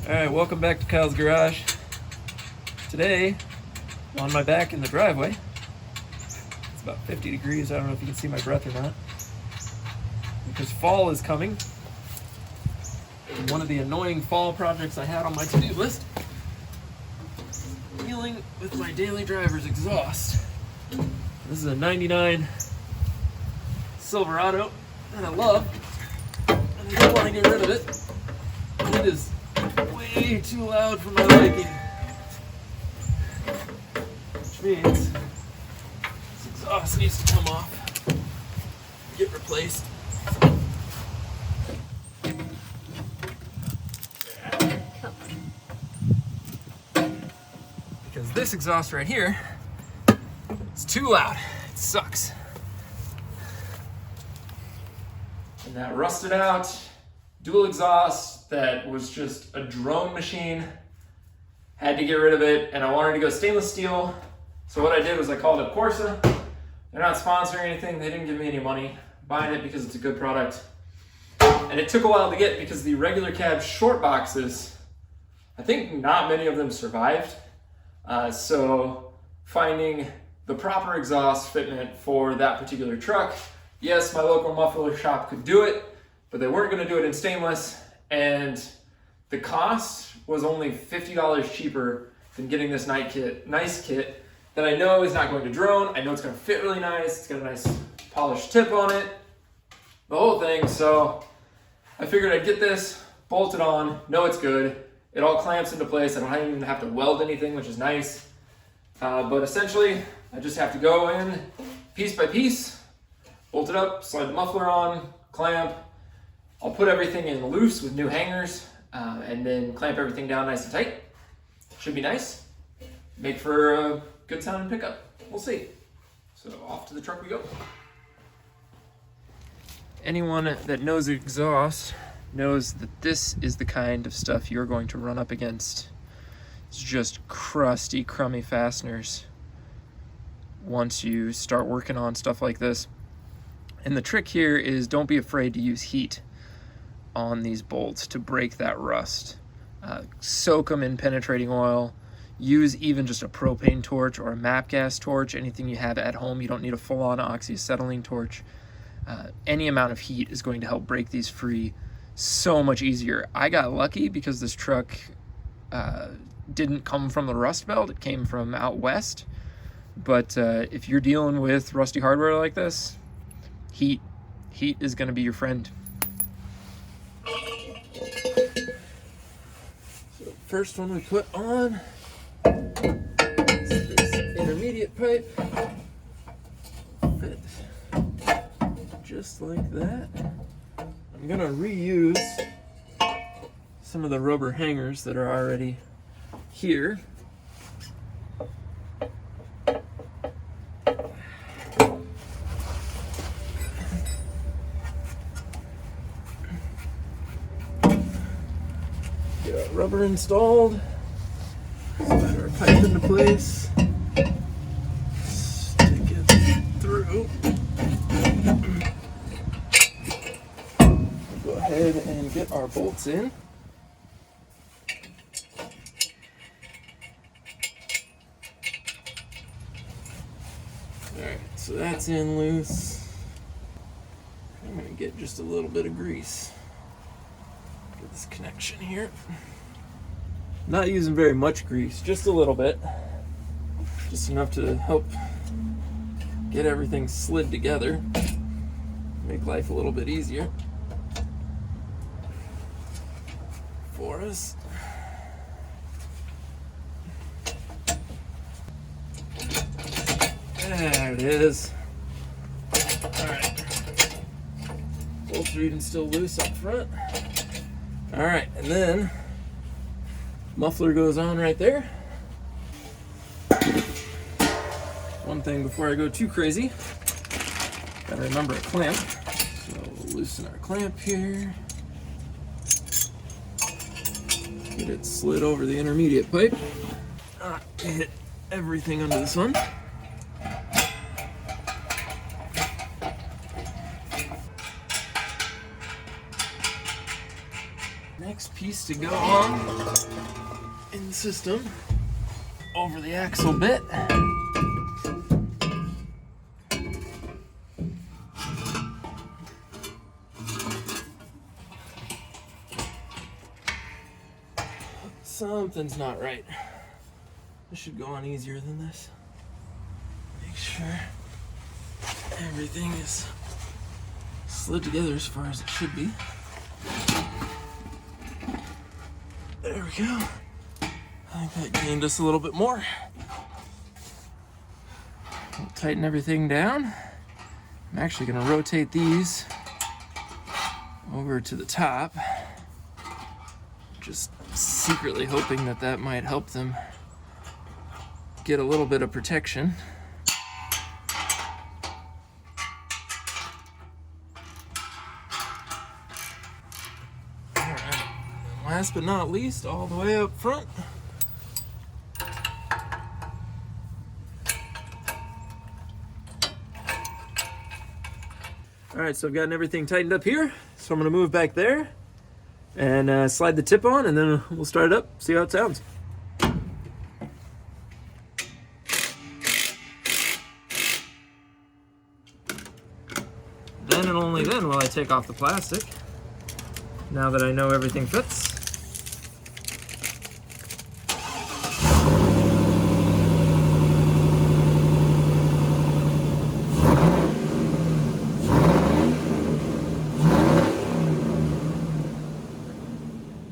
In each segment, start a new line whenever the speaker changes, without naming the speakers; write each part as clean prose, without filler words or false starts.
Alright, welcome back to Kyle's Garage. Today, I'm on my back in the driveway. It's about 50 degrees, I don't know if you can see my breath or not. Because fall is coming. And one of the annoying fall projects I had on my to-do list, dealing with my daily driver's exhaust. This is a 99 Silverado that I love, and I don't want to get rid of it. It is way too loud for my liking. Which means this exhaust needs to come off, get replaced. Because this exhaust right here is too loud. It sucks. And that rusted out dual exhaust that was just a drone machine. Had to get rid of it, and I wanted to go stainless steel. So what I did was I called up Corsa. They're not sponsoring anything. They didn't give me any money. I'm buying it because it's a good product. And it took a while to get because the regular cab short boxes, I think not many of them survived. So finding the proper exhaust fitment for that particular truck, yes, my local muffler shop could do it, but they weren't going to do it in stainless, and the cost was only $50 cheaper than getting this nice kit that I know is not going to drone. I know it's going to fit really nice. It's got a nice polished tip on it, the whole thing. So I figured I'd get this, bolt it on, know it's good. It all clamps into place. I don't even have to weld anything, which is nice. But essentially, I just have to go in piece by piece, bolt it up, slide the muffler on, clamp. I'll put everything in loose with new hangers, and then clamp everything down nice and tight. Should be nice. Make for a good sounding pickup. We'll see. So off to the truck we go. Anyone that knows exhaust knows that this is the kind of stuff you're going to run up against. It's just crusty, crummy fasteners once you start working on stuff like this. And the trick here is don't be afraid to use heat on these bolts to break that rust. Soak them in penetrating oil. Use even just a propane torch or a MAP gas torch, anything you have at home. You don't need a full-on oxyacetylene torch. Any amount of heat is going to help break these free so much easier. I got lucky because this truck didn't come from the Rust Belt. It came from out west. But if you're dealing with rusty hardware like this, heat is going to be your friend. So first one we put on is this intermediate pipe. Fit just like that. I'm going to reuse some of the rubber hangers that are already here. Got rubber installed. Slide our pipe into place. Stick it through. Go ahead and get our bolts in. Alright, so that's in loose. I'm going to get just a little bit of grease. Get this connection here. Not using very much grease, just a little bit. Just enough to help get everything slid together. Make life a little bit easier for us. There it is. Alright. Bolts are even still loose up front. Alright, and then muffler goes on right there. One thing before I go too crazy, gotta remember a clamp. So we'll loosen our clamp here. Get it slid over the intermediate pipe. Hit everything under the sun. Next piece needs to go on in the system over the axle bit. Something's not right. This should go on easier than this. Make sure everything is slid together as far as it should be. There we go. I think that gained us a little bit more. We'll tighten everything down. I'm actually going to rotate these over to the top. Just secretly hoping that that might help them get a little bit of protection. All right. Last but not least, all the way up front. All right, so I've gotten everything tightened up here. So I'm going to move back there and slide the tip on, and then we'll start it up, see how it sounds. Then and only then will I take off the plastic, now that I know everything fits.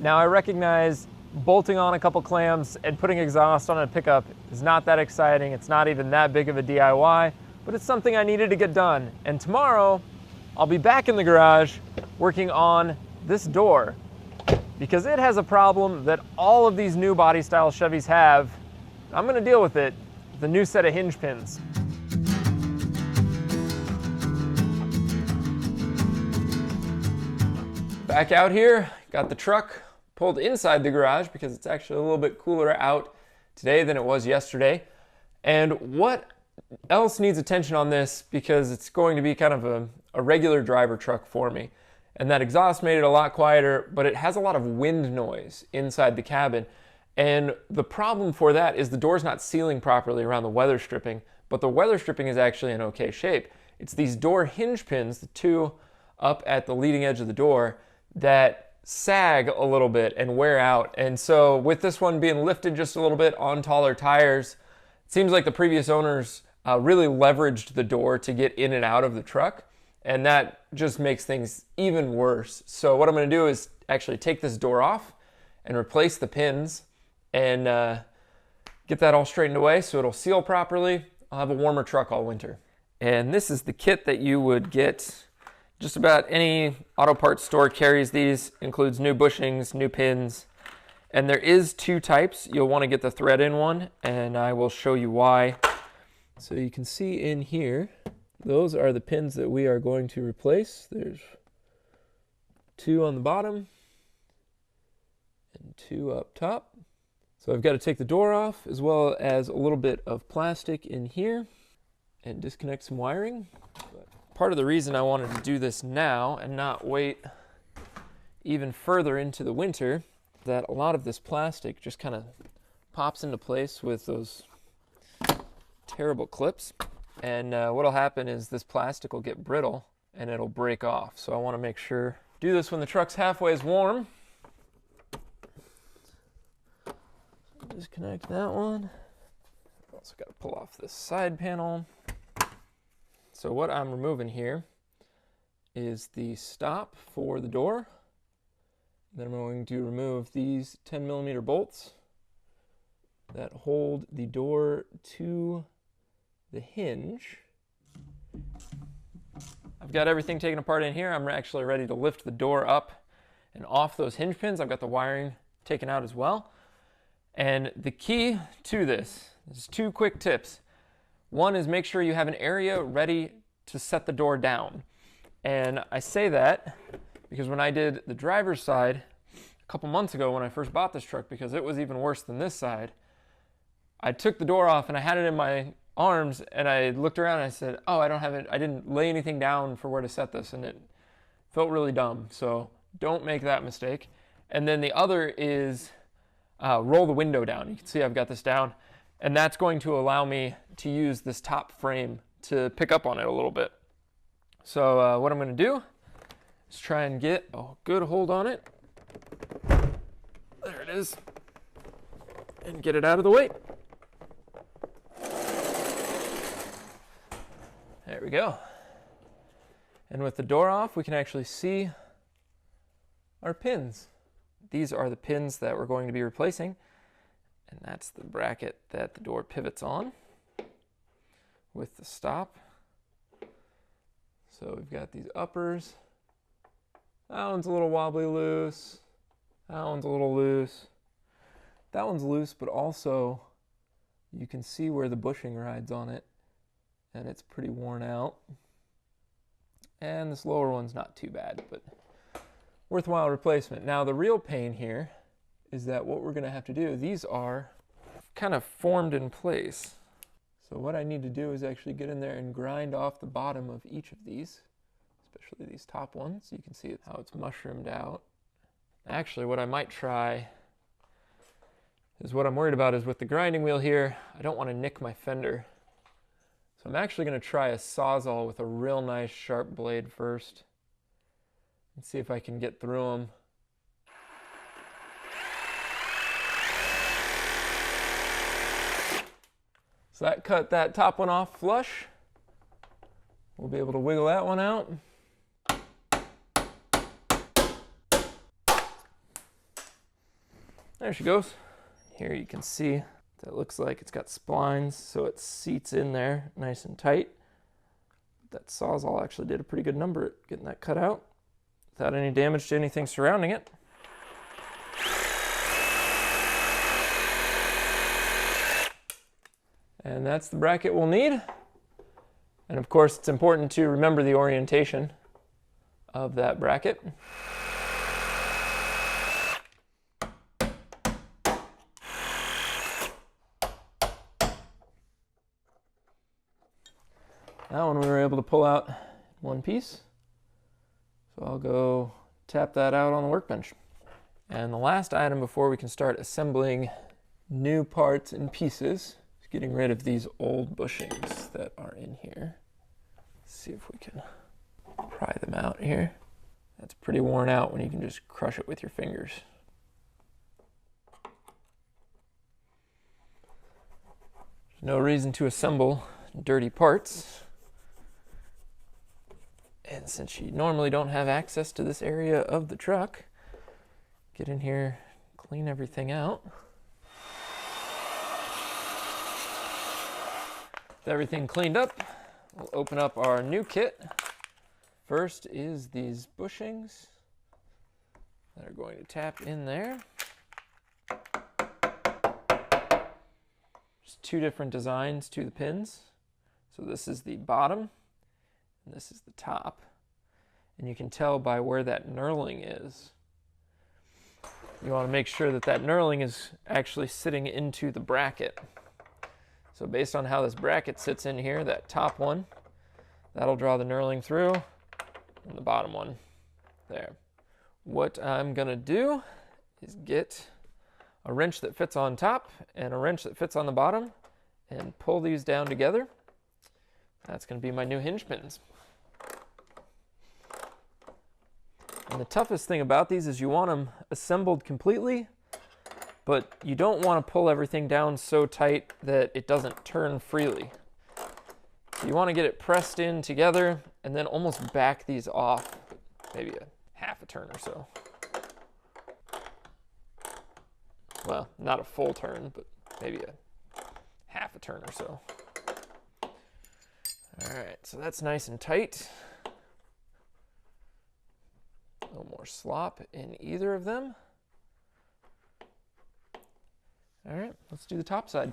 Now I recognize bolting on a couple clamps and putting exhaust on a pickup is not that exciting. It's not even that big of a DIY, but it's something I needed to get done. And tomorrow, I'll be back in the garage working on this door because it has a problem that all of these new body style Chevys have. I'm gonna deal with it, the new set of hinge pins. Back out here, got the truck pulled inside the garage because it's actually a little bit cooler out today than it was yesterday. And what else needs attention on this, because it's going to be kind of a regular driver truck for me. And that exhaust made it a lot quieter, but it has a lot of wind noise inside the cabin. And the problem for that is the door's not sealing properly around the weather stripping, but the weather stripping is actually in okay shape. It's these door hinge pins, the two up at the leading edge of the door, that sag a little bit and wear out. And so with this one being lifted just a little bit on taller tires, it seems like the previous owners really leveraged the door to get in and out of the truck, and that just makes things even worse. So what I'm going to do is actually take this door off and replace the pins and get that all straightened away so it'll seal properly. I'll have a warmer truck all winter. And this is the kit that you would get. Just about any auto parts store carries these. Includes new bushings, new pins, and there is two types. You'll want to get the thread-in one, and I will show you why. So you can see in here, those are the pins that we are going to replace. There's two on the bottom and two up top. So I've got to take the door off, as well as a little bit of plastic in here, and disconnect some wiring. Part of the reason I wanted to do this now and not wait even further into the winter, that a lot of this plastic just kind of pops into place with those terrible clips. And what'll happen is this plastic will get brittle and it'll break off. So I want to make sure, do this when the truck's halfway as warm. Disconnect that one. Also got to pull off this side panel. So what I'm removing here is the stop for the door. Then I'm going to remove these 10mm bolts that hold the door to the hinge. I've got everything taken apart in here. I'm actually ready to lift the door up and off those hinge pins. I've got the wiring taken out as well. And the key to this is two quick tips. One is make sure you have an area ready to set the door down. And I say that because when I did the driver's side a couple months ago when I first bought this truck, because it was even worse than this side, I took the door off and I had it in my arms and I looked around and I said, oh, I don't have it. I didn't lay anything down for where to set this, and it felt really dumb. So don't make that mistake. And then the other is roll the window down. You can see I've got this down. And that's going to allow me to use this top frame to pick up on it a little bit. So what I'm going to do is try and get a good hold on it. There it is. And get it out of the way. There we go. And with the door off, we can actually see our pins. These are the pins that we're going to be replacing. And that's the bracket that the door pivots on with the stop. So we've got these uppers. That one's a little wobbly loose. That one's a little loose. That one's loose, but also you can see where the bushing rides on it, and it's pretty worn out. And this lower one's not too bad, but worthwhile replacement. Now the real pain here is that what we're going to have to do, these are kind of formed in place. So what I need to do is actually get in there and grind off the bottom of each of these, especially these top ones. You can see how it's mushroomed out. Actually, what I might try is what I'm worried about is with the grinding wheel here, I don't want to nick my fender. So I'm actually going to try a Sawzall with a real nice sharp blade first and see if I can get through them. So that cut that top one off flush. We'll be able to wiggle that one out. There she goes. Here you can see that looks like it's got splines, so it seats in there nice and tight. That Sawzall actually did a pretty good number at getting that cut out without any damage to anything surrounding it. And that's the bracket we'll need. And of course, it's important to remember the orientation of that bracket. That one we were able to pull out in one piece. So I'll go tap that out on the workbench. And the last item before we can start assembling new parts and pieces is getting rid of these old bushings that are in here. Let's see if we can pry them out here. That's pretty worn out when you can just crush it with your fingers. There's no reason to assemble dirty parts. And since you normally don't have access to this area of the truck, get in here, clean everything out. With everything cleaned up, we'll open up our new kit. First is these bushings that are going to tap in there. There's two different designs to the pins. So this is the bottom. And this is the top, and you can tell by where that knurling is. You want to make sure that that knurling is actually sitting into the bracket. So based on how this bracket sits in here, that top one, that'll draw the knurling through, and the bottom one there. What I'm going to do is get a wrench that fits on top and a wrench that fits on the bottom and pull these down together. That's going to be my new hinge pins. And the toughest thing about these is you want them assembled completely, but you don't want to pull everything down so tight that it doesn't turn freely. So you want to get it pressed in together and then almost back these off, maybe a half a turn or so. Well, not a full turn, but maybe a half a turn or so. All right, so that's nice and tight. No more slop in either of them. All right, let's do the top side.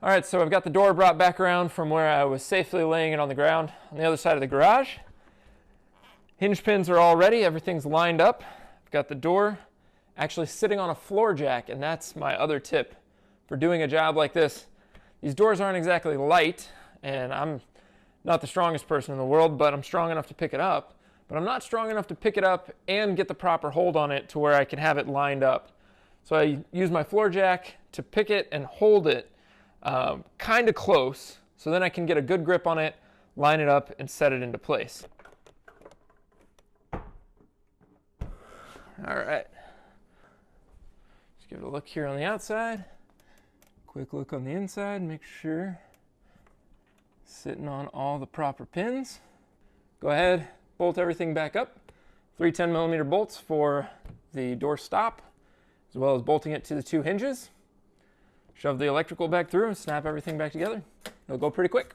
All right, so I've got the door brought back around from where I was safely laying it on the ground on the other side of the garage. Hinge pins are all ready, everything's lined up. I've got the door actually sitting on a floor jack, and that's my other tip for doing a job like this These doors aren't exactly light, and I'm not the strongest person in the world, but I'm strong enough to pick it up. But I'm not strong enough to pick it up and get the proper hold on it to where I can have it lined up. So I use my floor jack to pick it and hold it kind of close, so then I can get a good grip on it, line it up, and set it into place. All right. Just give it a look here on the outside. Quick look on the inside, make sure sitting on all the proper pins. Go ahead, bolt everything back up. 3 10mm bolts for the door stop, as well as bolting it to the 2 hinges. Shove the electrical back through and snap everything back together. It'll go pretty quick.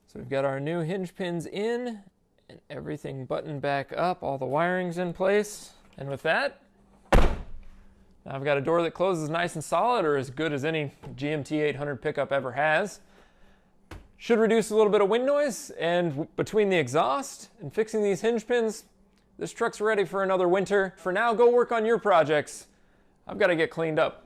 So we've got our new hinge pins in and everything buttoned back up, all the wiring's in place. And with that, now I've got a door that closes nice and solid, or as good as any GMT 800 pickup ever has. Should reduce a little bit of wind noise, and between the exhaust and fixing these hinge pins, this truck's ready for another winter. For now, go work on your projects. I've got to get cleaned up.